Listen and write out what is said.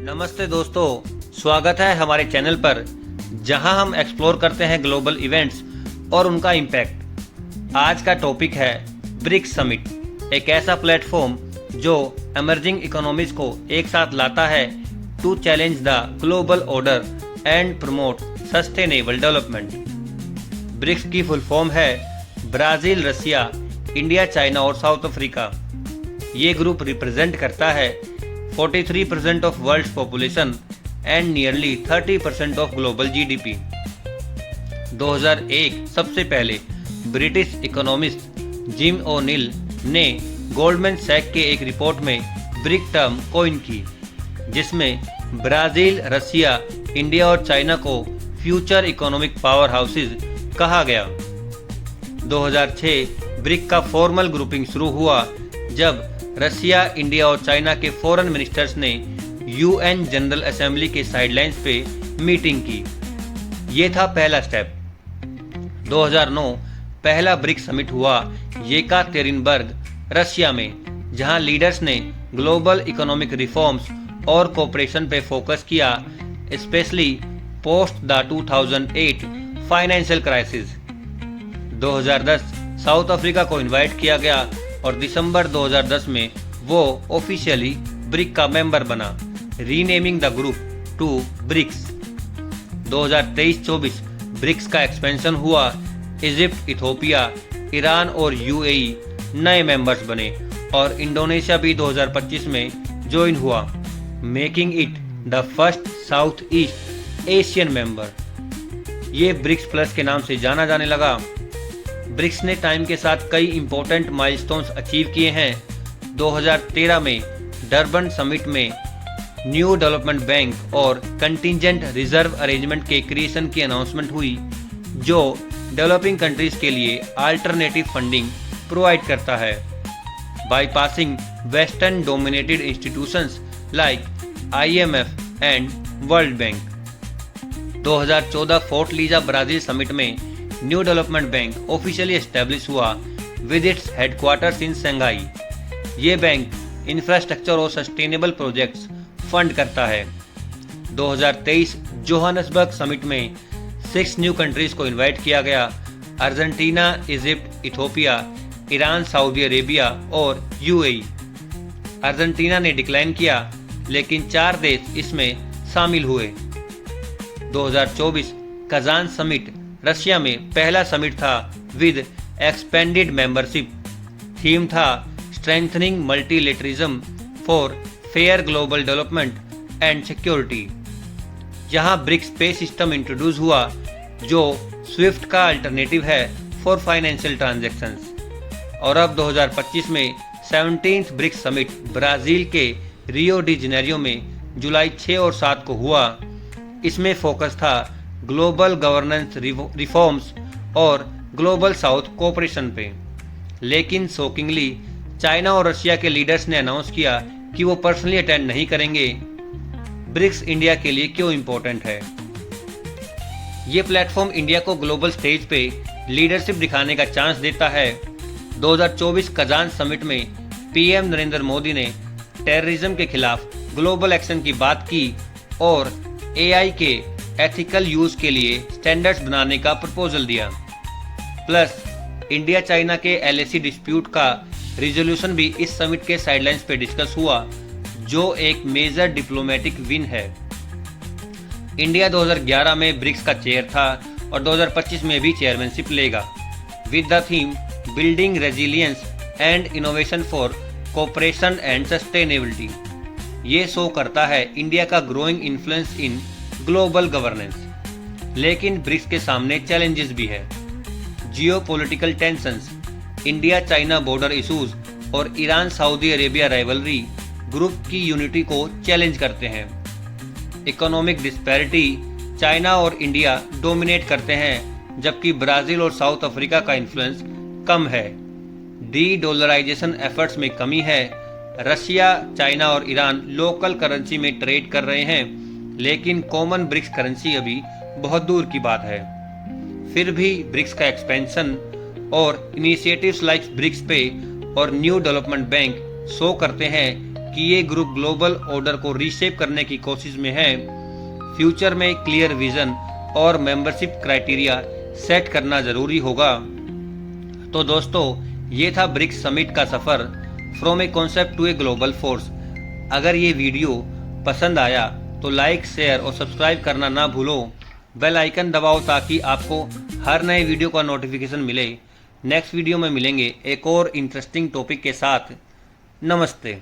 नमस्ते दोस्तों, स्वागत है हमारे चैनल पर जहां हम एक्सप्लोर करते हैं ग्लोबल इवेंट्स और उनका इम्पैक्ट। आज का टॉपिक है ब्रिक्स समिट, एक ऐसा प्लेटफॉर्म जो एमर्जिंग इकोनॉमीज को एक साथ लाता है to challenge the global order and promote sustainable development. BRICS की फुल फॉर्म है ब्राज़ील, रसिया, इंडिया, चाइना और साउथ अफ्रीका। ये ग्रुप रिप्रेजेंट करता है 43% of world population and nearly 30% of global GDP. 2001 सबसे पहले ब्रिटिश इकोनॉमिस्ट जिम ओ'नील ने Goldman Sachs के एक रिपोर्ट में ब्रिक टर्म कॉइन की, जिसमें ब्राज़ील, रसिया, इंडिया और चाइना को फ्यूचर इकोनॉमिक पावर हाउसेज कहा गया। 2006 ब्रिक का फॉर्मल ग्रुपिंग शुरू हुआ जब रसिया, इंडिया और चाइना के फॉरेन मिनिस्टर्स ने यूएन जनरल असेंबली के साइडलाइंस पे मीटिंग की। ये था पहला स्टेप। 2009 पहला ब्रिक्स समिट हुआ येकातेरिनबर्ग, रशिया में, जहां लीडर्स ने ग्लोबल इकोनॉमिक रिफॉर्म्स और कोऑपरेशन पे फोकस किया, specially post the 2008 financial crisis. 2010 south Africa को इनवाइट किया गया और दिसंबर 2010 में वो ऑफिशियली ब्रिक का मेंबर बना, renaming the group to BRICS. 2023-24 BRICS का एक्सपेंशन हुआ। इजिप्ट, इथोपिया, ईरान और यूएई नए मेंबर्स बने और इंडोनेशिया भी 2025 में ज्वाइन हुआ, making it the first south east Asian member. ये ब्रिक्स प्लस के नाम से जाना जाने लगा। ब्रिक्स ने टाइम के साथ कई इंपॉर्टेंट माइलस्टोन्स अचीव किए हैं। 2013 में डरबन समिट में न्यू डेवलपमेंट बैंक और कंटिजेंट रिजर्व अरेंजमेंट के क्रिएशन की अनाउंसमेंट हुई, जो डेवलपिंग कंट्रीज के लिए अल्टरनेटिव फंडिंग प्रोवाइड करता है, bypassing western dominated institutions like IMF and world bank. 2014 Fortaleza Brazil summit में new development bank officially establish हुआ with its headquarters in Shanghai. ये बैंक इंफ्रास्ट्रक्चर और सस्टेनेबल प्रोजेक्ट्स फंड करता है। 2023 Johannesburg summit में 6 new countries को invite किया गया, Argentina, Egypt, Ethiopia, Iran, Saudi Arabia और यूएई। अर्जेंटीना ने डिक्लाइन किया, लेकिन 4 देश इसमें शामिल हुए। 2024 कजान समिट रशिया में पहला समिट था विद एक्सपेंडेड मेंबरशिप। थीम था strengthening multilateralism for fair global development and security. यहाँ ब्रिक्स पे सिस्टम इंट्रोड्यूस हुआ, जो स्विफ्ट का अल्टरनेटिव है फॉर फाइनेंशियल ट्रांजैक्शंस। और अब 2025 में 17th ब्रिक्स समिट ब्राज़ील के रियो डी जेनेरियो में जुलाई 6 और 7 को हुआ। इसमें फोकस था ग्लोबल गवर्नेंस रिफॉर्म्स और ग्लोबल साउथ कोऑपरेशन पे। लेकिन शॉकिंगली चाइना और रशिया के लीडर्स ने अनाउंस किया कि वो पर्सनली अटेंड नहीं करेंगे। ब्रिक्स इंडिया के लिए क्यों इम्पोर्टेंट है? ये प्लेटफॉर्म इंडिया को ग्लोबल स्टेज पे लीडरशिप दिखाने का चांस देता है। 2024 कजान समिट में पीएम नरेंद्र मोदी ने टेररिज्म के खिलाफ ग्लोबल एक्शन की बात की और एआई के एथिकल यूज के लिए स्टैंडर्ड्स बनाने का प्रपोजल दिया। प्लस इंडिया चाइना के LAC डिस्प्यूट का रिजोल्यूशन भी इस समिट के साइडलाइंस पे डिस्कस हुआ, जो एक मेजर डिप्लोमेटिक विन है। इंडिया 2011 में ब्रिक्स का चेयर था और 2025 में भी चेयरमैनशिप लेगा, with the theme building resilience and innovation for cooperation and sustainability. ये शो करता है इंडिया का growing influence in global governance. लेकिन ब्रिक्स के सामने चैलेंजेस भी है। Geopolitical tensions, India China border issues और Iran Saudi Arabia rivalry group की यूनिटी को चैलेंज करते हैं। इकोनॉमिक डिस्पैरिटी, चाइना और इंडिया डोमिनेट करते हैं, जबकि ब्राज़ील और साउथ अफ्रीका का इन्फ्लुएंस कम है। डी डॉलराइजेशन एफर्ट्स में कमी है। रशिया, चाइना और ईरान लोकल करेंसी में ट्रेड कर रहे हैं, लेकिन कॉमन ब्रिक्स करेंसी अभी बहुत दूर की बात है। फिर भी ब्रिक्स का एक्सपेंशन और इनिशिएटिव्स लाइक ब्रिक्स पे और न्यू डेवलपमेंट बैंक शो करते हैं कि ये ग्रुप ग्लोबल ऑर्डर को रीशेप करने की कोशिश में है। फ्यूचर में क्लियर विजन और मेंबरशिप क्राइटेरिया सेट करना जरूरी होगा। तो दोस्तों, ये था ब्रिक्स समिट का सफर from a concept to a global force. अगर ये वीडियो पसंद आया तो लाइक, शेयर और सब्सक्राइब करना ना भूलो। बेल आइकन दबाओ ताकि आपको हर नए वीडियो का नोटिफिकेशन मिले। नेक्स्ट वीडियो में मिलेंगे एक और इंटरेस्टिंग टॉपिक के साथ। नमस्ते।